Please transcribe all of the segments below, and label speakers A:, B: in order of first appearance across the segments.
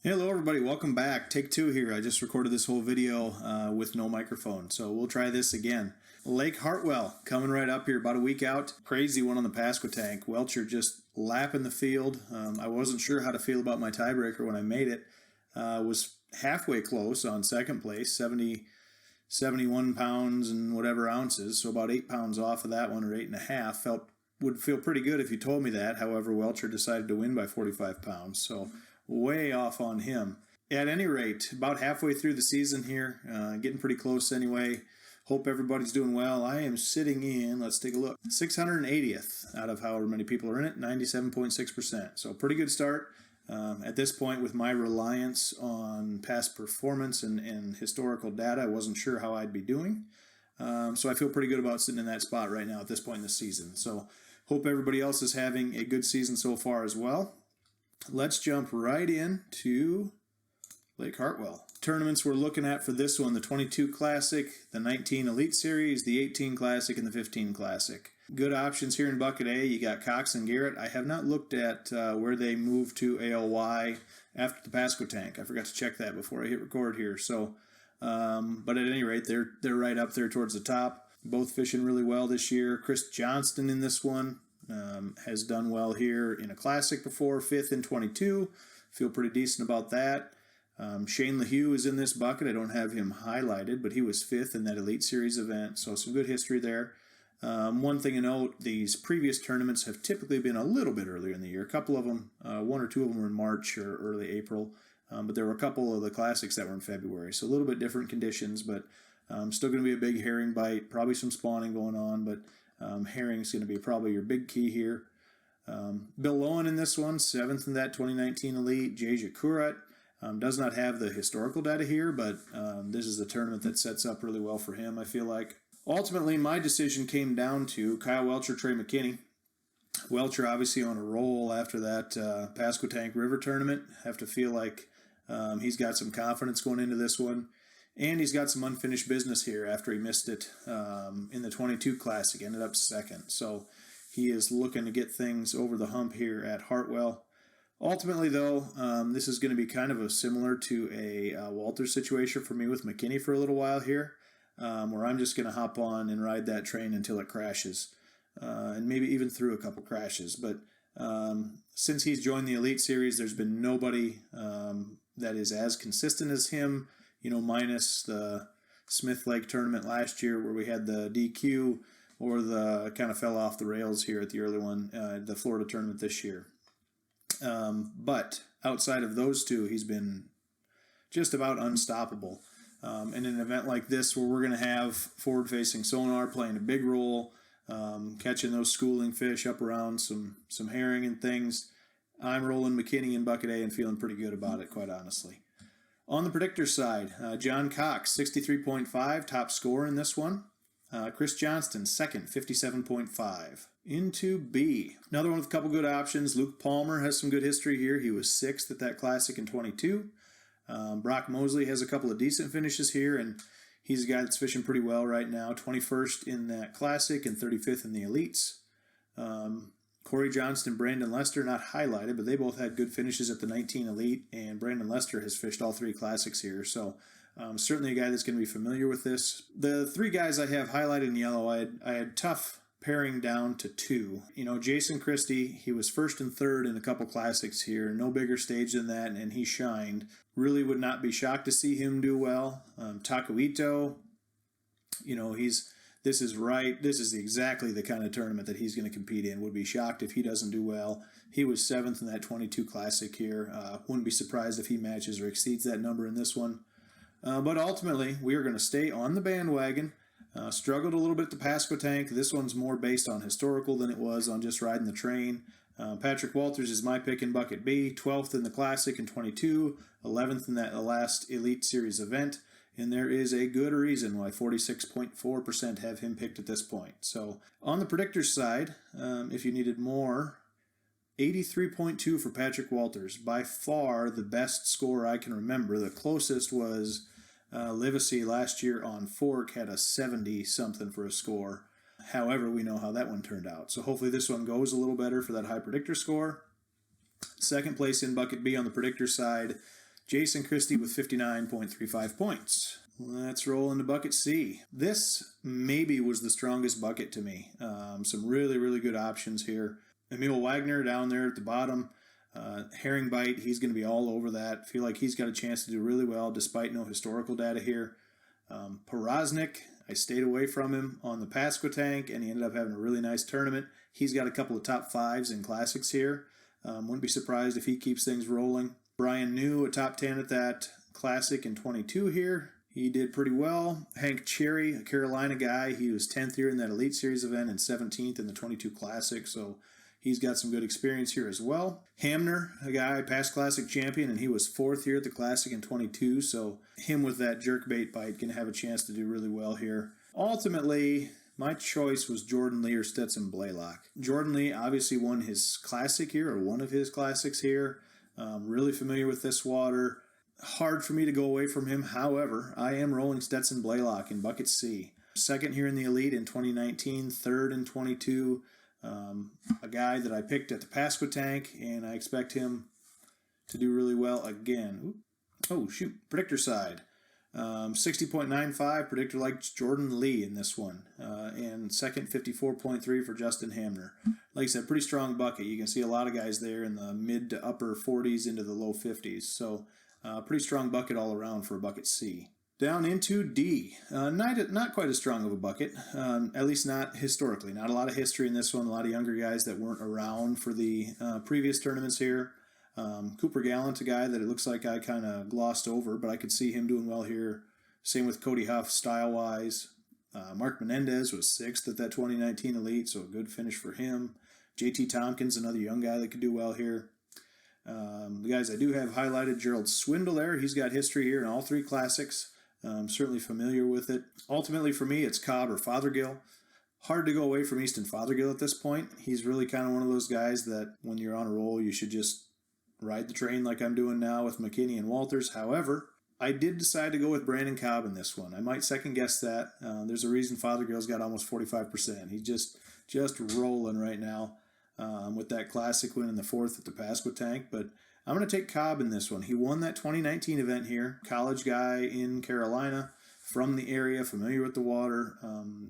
A: Hello everybody, welcome back. Take two here. I just recorded this whole video with no microphone, so we'll try this again. Lake Hartwell coming right up here, about a week out. Crazy one on the Pasquotank. Welcher just lapping the field. I wasn't sure how to feel about my tiebreaker when I made it. Was halfway close on second place, 71 pounds and whatever ounces, so about 8 pounds off of that one, or 8.5. Would feel pretty good if you told me that. However, Welcher decided to win by 45 pounds, so way off on him. At any rate, about halfway through the season here, getting pretty close anyway. Hope everybody's doing well. I am sitting in, let's take a look, 680th out of however many people are in it, 97.6%. So pretty good start. At this point, with my reliance on past performance and historical data, I wasn't sure how I'd be doing. So I feel pretty good about sitting in that spot right now at this point in the season. So hope everybody else is having a good season so far as well. Let's jump right into Lake Hartwell. Tournaments we're looking at for this one: the 22 Classic, the 19 Elite Series, the 18 Classic, and the 15 Classic. Good options here in Bucket A. You got Cox and Garrett. I have not looked at where they moved to ALY after the Pasquotank. I forgot to check that before I hit record here. So, but at any rate, they're right up there towards the top. Both fishing really well this year. Chris Johnston in this one. Has done well here in a Classic before, 5th in 22. Feel pretty decent about that. Shane LaHue is in this bucket. I don't have him highlighted, but he was 5th in that Elite Series event, so some good history there. One thing to note, these previous tournaments have typically been a little bit earlier in the year. A couple of them, one or two of them were in March or early April, but there were a couple of the Classics that were in February, so a little bit different conditions, but still going to be a big herring bite, probably some spawning going on, but herring is going to be probably your big key here. Bill Lowen in this one, 7th in that 2019 Elite. Jay Jakurat does not have the historical data here, but this is a tournament that sets up really well for him, I feel like. Ultimately, my decision came down to Kyle Welcher, Trey McKinney. Welcher obviously on a roll after that Pasquotank River tournament. Have to feel like he's got some confidence going into this one. And he's got some unfinished business here after he missed it in the 22 Classic, ended up 2nd. So he is looking to get things over the hump here at Hartwell. Ultimately, though, this is going to be kind of similar to a Walters situation for me with McKinney for a little while here, where I'm just going to hop on and ride that train until it crashes, and maybe even through a couple crashes. But since he's joined the Elite Series, there's been nobody that is as consistent as him, minus the Smith Lake tournament last year where we had the DQ, or the kind of fell off the rails here at the early one, the Florida tournament this year. But outside of those two, he's been just about unstoppable. In an event like this where we're going to have forward-facing sonar playing a big role, catching those schooling fish up around some herring and things, I'm rolling McKinney in Bucket A and feeling pretty good about it, quite honestly. On the predictor side, John Cox, 63.5, top scorer in this one. Chris Johnston, 2nd, 57.5. Into B. Another one with a couple good options. Luke Palmer has some good history here. He was 6th at that Classic in 22. Brock Mosley has a couple of decent finishes here, and he's a guy that's fishing pretty well right now. 21st in that Classic and 35th in the Elites. Corey Johnston, Brandon Lester, not highlighted, but they both had good finishes at the 19 Elite, and Brandon Lester has fished all 3 Classics here, so certainly a guy that's going to be familiar with this. The 3 guys I have highlighted in yellow, I had tough paring down to 2. Jason Christie, he was 1st and 3rd in a couple Classics here, no bigger stage than that, and he shined. Really would not be shocked to see him do well. Taku Ito, this is exactly the kind of tournament that he's going to compete in. Would be shocked if he doesn't do well. He was 7th in that 22 Classic here. Wouldn't be surprised if he matches or exceeds that number in this one. But ultimately, we are going to stay on the bandwagon. Struggled a little bit to Pasquotank. This one's more based on historical than it was on just riding the train. Patrick Walters is my pick in Bucket B, 12th in the Classic in 22, 11th in that last Elite Series event. And there is a good reason why 46.4% have him picked at this point. So on the predictors side, if you needed more, 83.2 for Patrick Walters. By far the best score I can remember. The closest was Livesey last year on Fork, had a 70-something for a score. However, we know how that one turned out. So hopefully this one goes a little better for that high predictor score. Second place in Bucket B on the predictor side, Jason Christie with 59.35 points. Let's roll into bucket C. This maybe was the strongest bucket to me. Some really, really good options here. Emil Wagner down there at the bottom. Herring bite, he's going to be all over that. Feel like he's got a chance to do really well despite no historical data here. Poroznik, I stayed away from him on the Pasquotank, and he ended up having a really nice tournament. He's got a couple of top fives in classics here. Wouldn't be surprised if he keeps things rolling. Brian New, a top 10 at that classic in 22 here. He did pretty well. Hank Cherry, a Carolina guy, he was 10th here in that Elite Series event and 17th in the 22 Classic, so he's got some good experience here as well. Hamner, a guy, past Classic champion, and he was 4th here at the Classic in 22, so him with that jerkbait bite can have a chance to do really well here. Ultimately, my choice was Jordan Lee or Stetson Blaylock. Jordan Lee obviously won his Classic here, or one of his Classics here. Really familiar with this water. Hard for me to go away from him. However, I am rolling Stetson Blaylock in bucket C. 2nd here in the Elite in 2019, 3rd in 22. A guy that I picked at the Pasquotank, and I expect him to do really well again. Oh, shoot. Predictor side. 60.95. Predictor likes Jordan Lee in this one. And 2nd, 54.3 for Justin Hamner. Like I said, pretty strong bucket. You can see a lot of guys there in the mid to upper 40s into the low 50s. So, pretty strong bucket all around for a bucket C. Down into D. Not quite as strong of a bucket, at least not historically. Not a lot of history in this one. A lot of younger guys that weren't around for the previous tournaments here. Cooper Gallant, a guy that it looks like I kind of glossed over, but I could see him doing well here. Same with Cody Huff, style-wise. Mark Menendez was 6th at that 2019 Elite, so a good finish for him. JT Tompkins, another young guy that could do well here. The guys I do have highlighted, Gerald Swindle there. He's got history here in all 3 Classics. Certainly familiar with it. Ultimately, for me, it's Cobb or Fothergill. Hard to go away from Easton Fothergill at this point. He's really kind of one of those guys that when you're on a roll, you should just ride the train like I'm doing now with McKinney and Walters. However, I did decide to go with Brandon Cobb in this one. I might second guess that. There's a reason Fothergill's got almost 45%. He's just rolling right now. With that Classic win in the 4th at the Pasquotank, but I'm going to take Cobb in this one. He won that 2019 event here. College guy in Carolina, from the area, familiar with the water,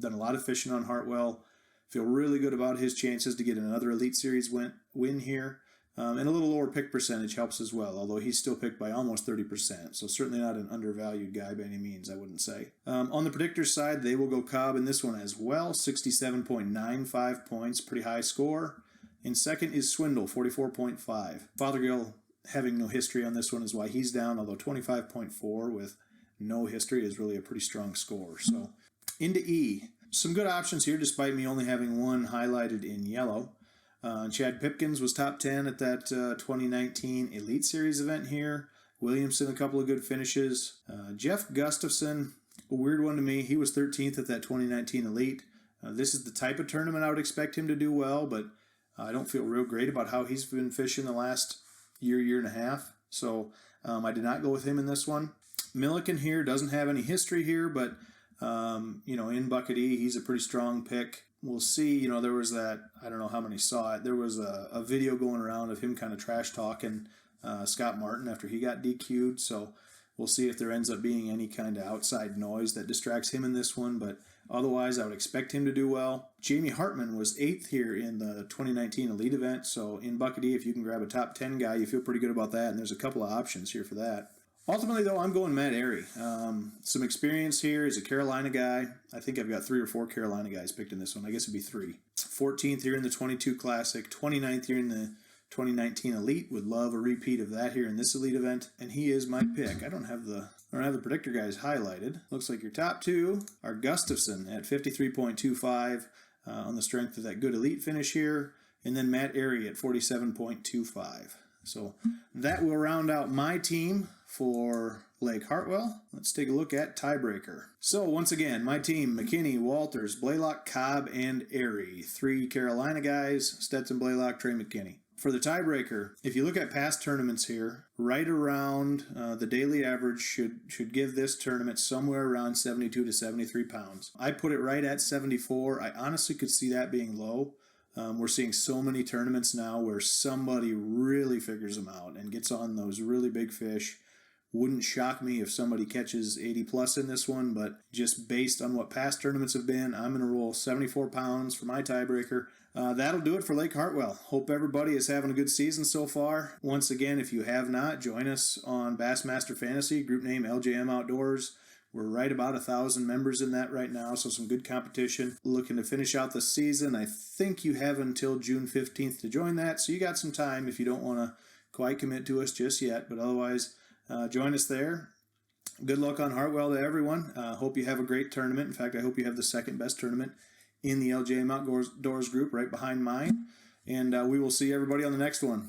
A: done a lot of fishing on Hartwell. Feel really good about his chances to get another Elite Series win here. And a little lower pick percentage helps as well, although he's still picked by almost 30%, so certainly not an undervalued guy by any means, I wouldn't say. On the predictors side, they will go Cobb in this one as well, 67.95 points, pretty high score. In 2nd is Swindle, 44.5. Fothergill, having no history on this one, is why he's down, although 25.4 with no history is really a pretty strong score. So, into E. Some good options here, despite me only having one highlighted in yellow. Chad Pipkins was top 10 at that 2019 Elite Series event here. Williamson, a couple of good finishes. Jeff Gustafson, a weird one to me. He was 13th at that 2019 Elite. This is the type of tournament I would expect him to do well, but I don't feel real great about how he's been fishing the last year and a half. So I did not go with him in this one. Milliken here doesn't have any history here, but in bucket E, he's a pretty strong pick. We'll see. There was that, I don't know how many saw it. There was a video going around of him kind of trash talking Scott Martin after he got DQ'd. So we'll see if there ends up being any kind of outside noise that distracts him in this one. But otherwise, I would expect him to do well. Jamie Hartman was 8th here in the 2019 Elite event. So in bucket E, if you can grab a top 10 guy, you feel pretty good about that. And there's a couple of options here for that. Ultimately, though, I'm going Matt Airy. Some experience here. He's a Carolina guy. I think I've got 3 or 4 Carolina guys picked in this one. I guess it'd be 3. 14th here in the 22 Classic. 29th here in the 2019 Elite. Would love a repeat of that here in this Elite event. And he is my pick. I don't have the predictor guys highlighted. Looks like your top 2 are Gustafson at 53.25 on the strength of that good Elite finish here. And then Matt Airy at 47.25. So that will round out my team for Lake Hartwell. Let's take a look at Tiebreaker. So once again, my team, McKinney, Walters, Blaylock, Cobb, and Airy. 3 Carolina guys, Stetson Blaylock, Trey McKinney. For the Tiebreaker, if you look at past tournaments here, right around the daily average should give this tournament somewhere around 72 to 73 pounds. I put it right at 74. I honestly could see that being low. We're seeing so many tournaments now where somebody really figures them out and gets on those really big fish. Wouldn't shock me if somebody catches 80 plus in this one, but just based on what past tournaments have been, I'm going to roll 74 pounds for my tiebreaker. That'll do it for Lake Hartwell. Hope everybody is having a good season so far. Once again, if you have not, join us on Bassmaster Fantasy, group name LJM Outdoors. We're right about 1,000 members in that right now, so some good competition. Looking to finish out the season. I think you have until June 15th to join that, so you got some time if you don't want to quite commit to us just yet, but otherwise, join us there. Good luck on Hartwell to everyone. Hope you have a great tournament. In fact, I hope you have the second best tournament in the LJM Outdoors group right behind mine. And we will see everybody on the next one.